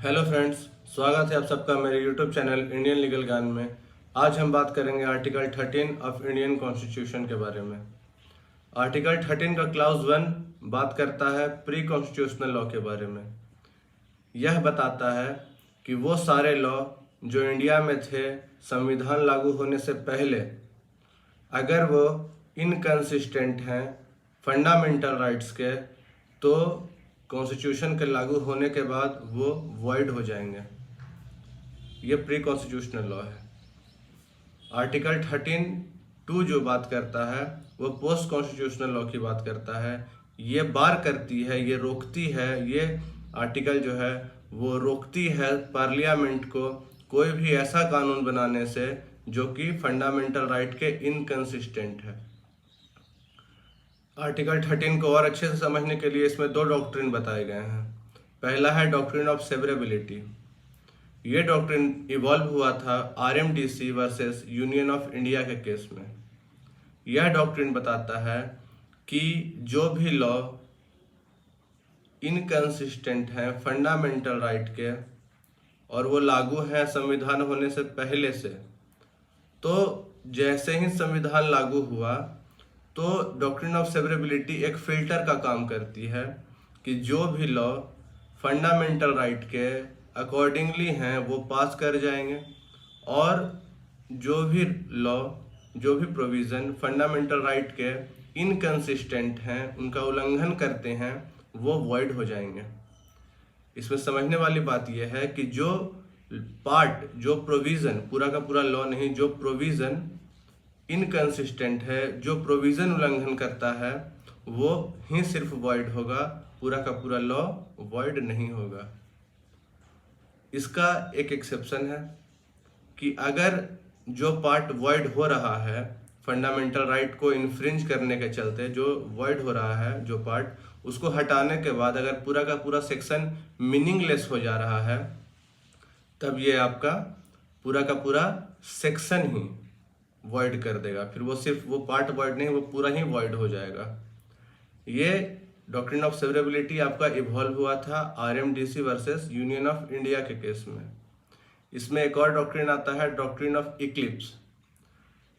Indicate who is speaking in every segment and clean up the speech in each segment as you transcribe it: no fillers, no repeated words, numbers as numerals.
Speaker 1: Hello friends, स्वागत है आप सबका मेरे यूट्यूब चैनल इंडियन लीगल ज्ञान में। आज हम बात करेंगे आर्टिकल 13 ऑफ इंडियन कॉन्स्टिट्यूशन के बारे में। आर्टिकल 13 का क्लाउज 1 बात करता है प्री कॉन्स्टिट्यूशनल लॉ के बारे में। यह बताता है कि वो सारे लॉ जो इंडिया में थे संविधान लागू होने से पहले, अगर वो इनकंसिस्टेंट हैं फंडामेंटल राइट्स के, तो कॉन्स्टिट्यूशन के लागू होने के बाद वो वॉइड हो जाएंगे। ये प्री कॉन्स्टिट्यूशनल लॉ है। आर्टिकल 13(2) जो बात करता है वो पोस्ट कॉन्स्टिट्यूशनल लॉ की बात करता है। ये बार करती है, ये रोकती है, ये आर्टिकल जो है वो रोकती है पार्लियामेंट को कोई भी ऐसा कानून बनाने से जो कि फंडामेंटल राइट के इनकंसिस्टेंट है। आर्टिकल 13 को और अच्छे से समझने के लिए इसमें दो डॉक्ट्रिन बताए गए हैं। पहला है डॉक्ट्रिन ऑफ सेवरेबिलिटी। ये डॉक्ट्रिन इवॉल्व हुआ था आरएमडीसी वर्सेस यूनियन ऑफ इंडिया के केस में। यह डॉक्ट्रिन बताता है कि जो भी लॉ इनकंसिस्टेंट हैं फंडामेंटल राइट के और वो लागू हैं संविधान होने से पहले से, तो जैसे ही संविधान लागू हुआ तो डॉक्ट्रिन ऑफ सेवरेबिलिटी एक फिल्टर का काम करती है कि जो भी लॉ फंडामेंटल राइट के अकॉर्डिंगली हैं वो पास कर जाएंगे, और जो भी लॉ, जो भी प्रोविज़न फंडामेंटल राइट के इनकंसिस्टेंट हैं, उनका उल्लंघन करते हैं, वो वॉइड हो जाएंगे। इसमें समझने वाली बात यह है कि जो पार्ट, जो प्रोविज़न, पूरा का पूरा लॉ नहीं, जो प्रोविज़न इनकंसिस्टेंट है, जो प्रोविज़न उल्लंघन करता है, वो ही सिर्फ वॉइड होगा, पूरा का पूरा लॉ वॉइड नहीं होगा। इसका एक एक्सेप्शन है कि अगर जो पार्ट वॉइड हो रहा है फंडामेंटल राइट को इन्फ्रिंज करने के चलते, जो वॉइड हो रहा है जो पार्ट, उसको हटाने के बाद अगर पूरा का पूरा सेक्शन मीनिंगलेस हो जा रहा है, तब ये आपका पूरा का पूरा सेक्शन ही वॉइड कर देगा। फिर वो सिर्फ वो पार्ट वॉइड नहीं, वो पूरा ही वॉइड हो जाएगा। ये डॉक्ट्रिन ऑफ सेवरेबिलिटी आपका इवॉल्व हुआ था आरएमडीसी वर्सेस यूनियन ऑफ इंडिया के केस में। इसमें एक और डॉक्ट्रिन आता है डॉक्ट्रिन ऑफ इक्लिप्स।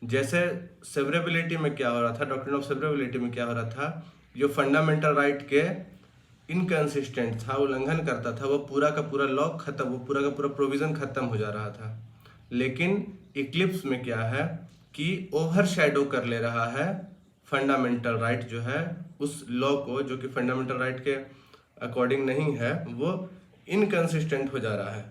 Speaker 1: जैसे सेवरेबिलिटी में क्या हो रहा था, डॉक्ट्रिन ऑफ सेवरेबिलिटी में क्या हो रहा था, जो फंडामेंटल राइट के इनकंसिस्टेंट था, उल्लंघन करता था, वो पूरा का पूरा लॉ खत्म, वो पूरा का पूरा प्रोविजन खत्म हो जा रहा था। लेकिन इक्लिप्स में क्या है कि ओवर शैडो कर ले रहा है फंडामेंटल राइट जो है उस लॉ को, जो कि फंडामेंटल राइट के अकॉर्डिंग नहीं है, वो इनकंसिस्टेंट हो जा रहा है।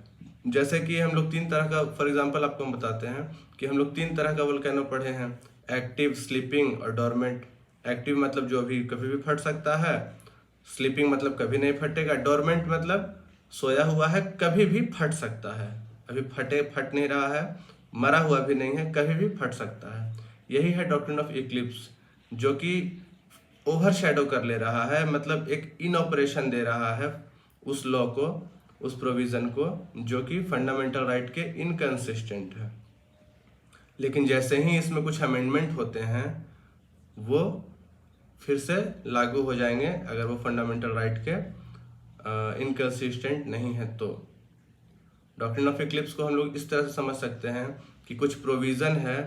Speaker 1: जैसे कि हम लोग तीन तरह का, फॉर एग्जांपल आपको हम बताते हैं कि हम लोग तीन तरह का वोल्केनो पढ़े हैं, एक्टिव, स्लीपिंग और डोरमेंट। एक्टिव मतलब जो अभी कभी भी फट सकता है, स्लीपिंग मतलब कभी नहीं फटेगा, डोरमेंट मतलब सोया हुआ है, कभी भी फट सकता है, अभी फट नहीं रहा है, मरा हुआ भी नहीं है, कभी भी फट सकता है। यही है डॉक्ट्रिन ऑफ इक्लिप्स, जो कि ओवर शैडो कर ले रहा है, मतलब एक इन ऑपरेशन दे रहा है उस लॉ को, उस प्रोविज़न को, जो कि फंडामेंटल राइट के इनकंसिस्टेंट है। लेकिन जैसे ही इसमें कुछ अमेंडमेंट होते हैं वो फिर से लागू हो जाएंगे, अगर वो फंडामेंटल राइट के इनकंसिस्टेंट नहीं है तो। डॉक्ट्रिन ऑफ इक्लिप्स को हम लोग इस तरह से समझ सकते हैं कि कुछ प्रोविज़न है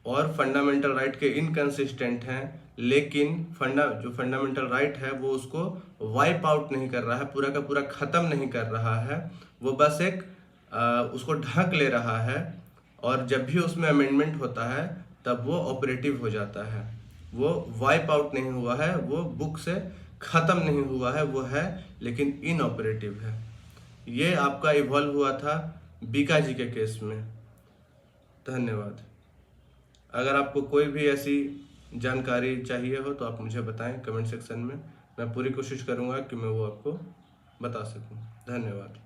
Speaker 1: और फंडामेंटल राइट के इनकंसिस्टेंट हैं, लेकिन जो फंडामेंटल राइट है वो उसको वाइप आउट नहीं कर रहा है, पूरा का पूरा ख़त्म नहीं कर रहा है, वो बस एक उसको ढक ले रहा है, और जब भी उसमें अमेंडमेंट होता है तब वो ऑपरेटिव हो जाता है। वो वाइप आउट नहीं हुआ है, वो बुक से ख़त्म नहीं हुआ है, वो है लेकिन इनऑपरेटिव है। ये आपका इवॉल्व हुआ था बीका जी के केस में। धन्यवाद। अगर आपको कोई भी ऐसी जानकारी चाहिए हो तो आप मुझे बताएं कमेंट सेक्शन में, मैं पूरी कोशिश करूंगा कि मैं वो आपको बता सकूं। धन्यवाद।